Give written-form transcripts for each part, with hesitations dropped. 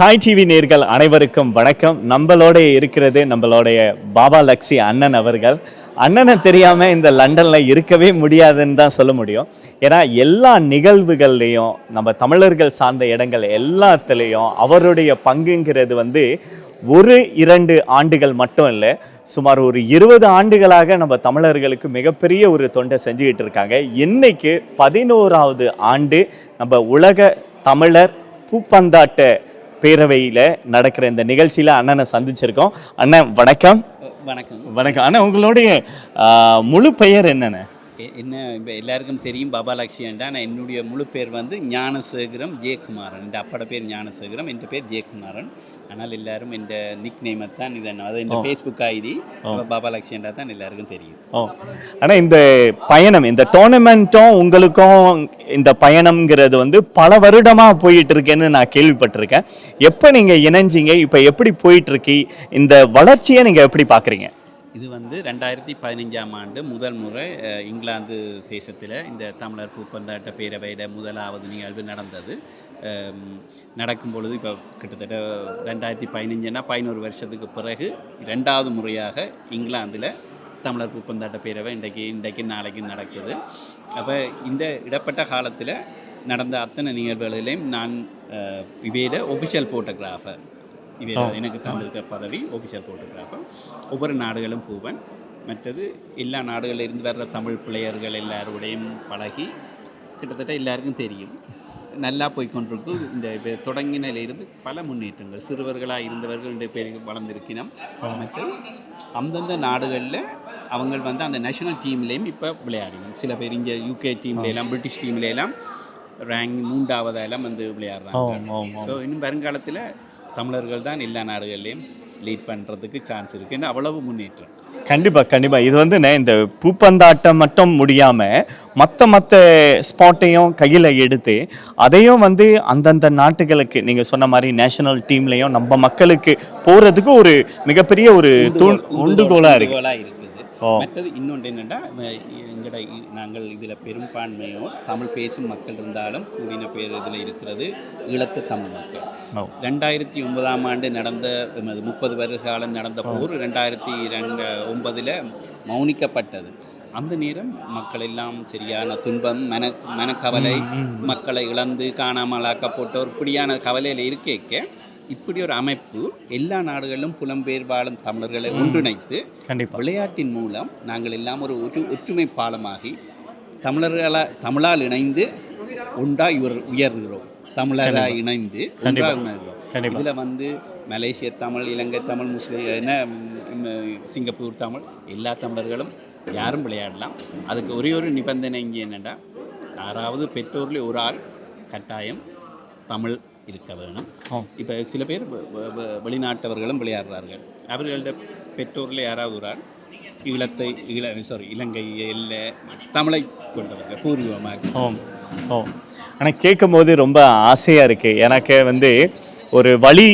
தாய் டிவி நேர்கள் அனைவருக்கும் வணக்கம். நம்மளோட இருக்கிறது நம்மளுடைய பாபா லக்ஸி அண்ணன் அவர்கள். அண்ணனை தெரியாம இந்த லண்டன்ல இருக்கவே முடியாதுன்னு தான் சொல்ல முடியும். ஏன்னா எல்லா நிகழ்வுகள்லையும் நம்ம தமிழர்கள் சார்ந்த இடங்கள் எல்லாத்துலேயும் அவருடைய பங்குங்கிறது ஒரு 2 ஆண்டுகள் மட்டும் இல்லை, சுமார் ஒரு 20 ஆண்டுகளாக நம்ம தமிழர்களுக்கு மிகப்பெரிய ஒரு தொண்டை செஞ்சுக்கிட்டு இருக்காங்க. இன்னைக்கு 11வது ஆண்டு நம்ம உலக தமிழர் பூப்பந்தாட்ட பேரவையில் நடக்கிற இந்த நிகழ்ச்சியில் அண்ணனை சந்திச்சிருக்கோம். அண்ணன் வணக்கம். வணக்கம். வணக்கம் அண்ணன். உங்களுடைய முழு பெயர் என்னென்ன? என்ன இப்போ எல்லாருக்கும் தெரியும் பாபா லக்ஷியன்டா. நான் என்னுடைய முழு பேர் ஞானசேகரம் ஜெயக்குமாரன். என் அப்பட பேர் ஞானசேகரம், என் பேர் ஜெயக்குமாரன். ஆனால் எல்லாரும் என் நிக் நேமை தான் அது என் ஃபேஸ்புக் ஐடி பாபா லக்ஷியன்டா தான் எல்லாருக்கும் தெரியும். ஆனால் இந்த பயணம், இந்த டோர்னமெண்ட்டும் உங்களுக்கும் இந்த பயணம்ங்கிறது பல வருடமாக போயிட்டு இருக்கேன்னு நான் கேள்விப்பட்டிருக்கேன். எப்போ நீங்கள் இணைஞ்சிங்க, இப்போ எப்படி போயிட்டு இருக்கு, இந்த வளர்ச்சியை நீங்கள் எப்படி பார்க்குறீங்க? இது 2015ஆம் ஆண்டு முதல் முறை இங்கிலாந்து தேசத்தில் இந்த தமிழர் பூப்பந்தாட்ட பேரவையிட முதலாவது நிகழ்வு நடந்தது. நடக்கும் பொழுது இப்போ கிட்டத்தட்ட 2015னா 11 வருஷத்துக்கு பிறகு 2வது முறையாக இங்கிலாந்தில் தமிழர் பூப்பந்தாட்ட பேரவை இன்றைக்கு நாளைக்கு நடக்குது. அப்போ இந்த இடப்பட்ட காலத்தில் நடந்த அத்தனை நிகழ்வுகளிலையும் நான் இவையிட ஒஃபிஷியல் ஃபோட்டோகிராஃபர். எனக்கு தந்திருக்க பதவி ஒஃபிஷியல் ஃபோட்டோகிராஃபர். ஒவ்வொரு நாடுகளும் போவேன். மற்றது எல்லா நாடுகளில் இருந்து வர்ற தமிழ் பிளேயர்கள் எல்லாரோடையும் பழகி கிட்டத்தட்ட எல்லாருக்கும் தெரியும் நல்லா போய்கொண்டிருக்கு. இந்த தொடங்கினிலிருந்து பல முன்னேற்றங்கள், சிறுவர்களாக இருந்தவர்கள் 2 பேருக்கு வளர்ந்திருக்கணும். மற்றது அந்தந்த நாடுகளில் அவங்க அந்த நேஷனல் டீம்லேயும் இப்போ விளையாடினோம். சில பேர் இங்கே UK டீம்லாம், பிரிட்டிஷ் டீம்லாம் ரேங்க் 3ஆவதெல்லாம் விளையாடுறாங்க. ஸோ இன்னும் வருங்காலத்தில் தமிழர்கள் தான் எல்லா நாடுகள்லையும் லீட் பண்ணுறதுக்கு சான்ஸ் இருக்குது. அவ்வளவு முன்னேற்றம். கண்டிப்பாக இது இந்த பூப்பந்தாட்டம் மட்டும் முடியாமல் மற்ற ஸ்பாட்டையும் கையில் எடுத்து அதையும் அந்தந்த நாட்டுகளுக்கு நீங்கள் சொன்ன மாதிரி நேஷனல் டீம்லையும் நம்ம மக்களுக்கு போகிறதுக்கு ஒரு மிகப்பெரிய ஒரு உண்டுகோலாக இருக்குது. மற்றது இன்னொன்று என்னென்னா, நாங்கள் இதில் பெரும்பான்மையோ தமிழ் பேசும் மக்கள் இருந்தாலும் கூடின பேர் இதில் இருக்கிறது ஈழத்து தமிழ் மக்கள். 2009ஆம் ஆண்டு நடந்த 30 வருஷ காலம் நடந்த போர் 2009 மௌனிக்கப்பட்டது. அந்த நேரம் மக்கள் எல்லாம் சரியான துன்பம், மனக்கவலை, மக்களை இழந்து காணாமலாக்கப்பட்டோர் இப்படியான கவலையில் இருக்க இப்படி ஒரு அமைப்பு எல்லா நாடுகளிலும் புலம்பெயர் வாழும் தமிழர்களை ஒன்றிணைத்து விளையாட்டின் மூலம் நாங்கள் எல்லாம் ஒரு ஒற்றுமை பாலமாகி தமிழால் இணைந்து ஒன்றாய் உயர்கிறோம். தமிழராக இணைந்து ஒன்றாக உணர்கிறோம். இதில் மலேசிய தமிழ், இலங்கை தமிழ், முஸ்லீம், சிங்கப்பூர் தமிழ் எல்லா தமிழர்களும் யாரும் விளையாடலாம். அதுக்கு ஒரே ஒரு நிபந்தனை இங்கே என்னென்னா, யாராவது பெற்றோரில் ஒரு ஆள் கட்டாயம் தமிழ் இருக்க வேணும். இப்போ சில பேர் வெளிநாட்டவர்களும் விளையாடுறார்கள். அவர்களோட பெற்றோரில் யாராவது ஒரு ஆள் இலங்கை தமிழை கொண்டவர்கள் பூர்வமாக. ஆனால் கேட்கும் போது ரொம்ப ஆசையாக இருக்குது. எனக்கு ஒரு வழி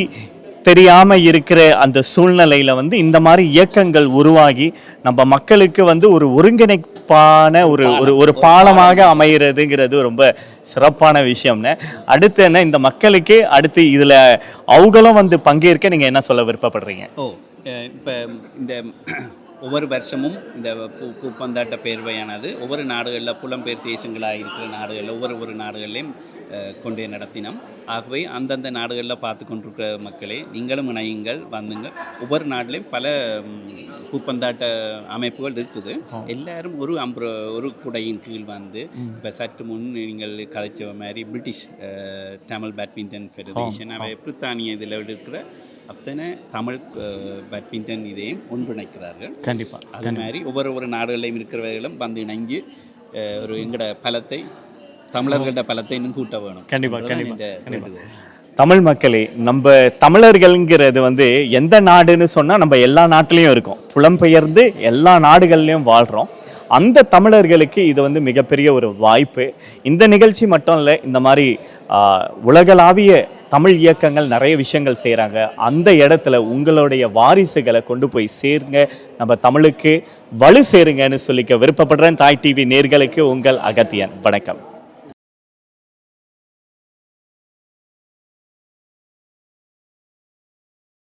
தெரியாமல் இருக்கிற அந்த சூழ்நிலையில் இந்த மாதிரி இயக்கங்கள் உருவாகி நம்ம மக்களுக்கு ஒரு ஒருங்கிணைப்பான ஒரு பாலமாக அமைகிறதுங்கிறது ரொம்ப சிறப்பான விஷயம்னு. அடுத்து என்ன, இந்த மக்களுக்கு அடுத்து இதில் அவங்களும் பங்கேற்க நீங்கள் என்ன சொல்ல விருப்பப்படுறீங்க? இப்போ இந்த ஒவ்வொரு வருஷமும் இந்த பூப்பந்தாட்ட பேரவையானது ஒவ்வொரு நாடுகளில் புலம்பெயர் தேசங்களாக இருக்கிற நாடுகளில் ஒவ்வொரு நாடுகள்லையும் கொண்டே நடத்தினோம். ஆகவே அந்தந்த நாடுகளில் பார்த்து கொண்டிருக்கிற மக்களே, நீங்களும் இணையுங்கள், வந்துங்க. ஒவ்வொரு நாட்டிலையும் பல பூப்பந்தாட்ட அமைப்புகள் இருக்குது. எல்லாரும் ஒரு குடையின் கீழ் இப்போ சற்று முன் நீங்கள் கதைச்ச மாதிரி பிரிட்டிஷ் தமிழ் பேட்மிண்டன் ஃபெடரேஷன், அவை பிரித்தானிய இதில் இருக்கிற அத்தனை தமிழ் பேட்மிண்டன் இதையும் ஒன்றிணைக்கிறார்கள். கண்டிப்பாக அது மாதிரி ஒவ்வொரு நாடுகளையும் இருக்கிறவர்களும் இணைஞ்சு ஒரு எங்களோட பலத்தை, தமிழர்களோட பலத்தை இன்னும் கூட்ட வேணும். கண்டிப்பாக தமிழ் மக்களே, நம்ம தமிழர்கள்ங்கிறது எந்த நாடுன்னு சொன்னால் நம்ம எல்லா நாட்டிலையும் இருக்கோம், புலம்பெயர்ந்து எல்லா நாடுகள்லையும் வாழ்கிறோம். அந்த தமிழர்களுக்கு இது மிகப்பெரிய ஒரு வாய்ப்பு. இந்த நிகழ்ச்சி மட்டும் இல்லை, இந்த மாதிரி உலகளாவிய தமிழ் இயக்கங்கள் நிறைய விஷயங்கள் செய்கிறாங்க. அந்த இடத்துல உங்களுடைய வாரிசுகளை கொண்டு போய் சேருங்க, நம்ம தமிழுக்கு வலு சேருங்கன்னு சொல்லிக்க விருப்பப்படுறேன். தாய் டிவி நேர்களுக்கு உங்கள் அகத்தியன். வணக்கம்.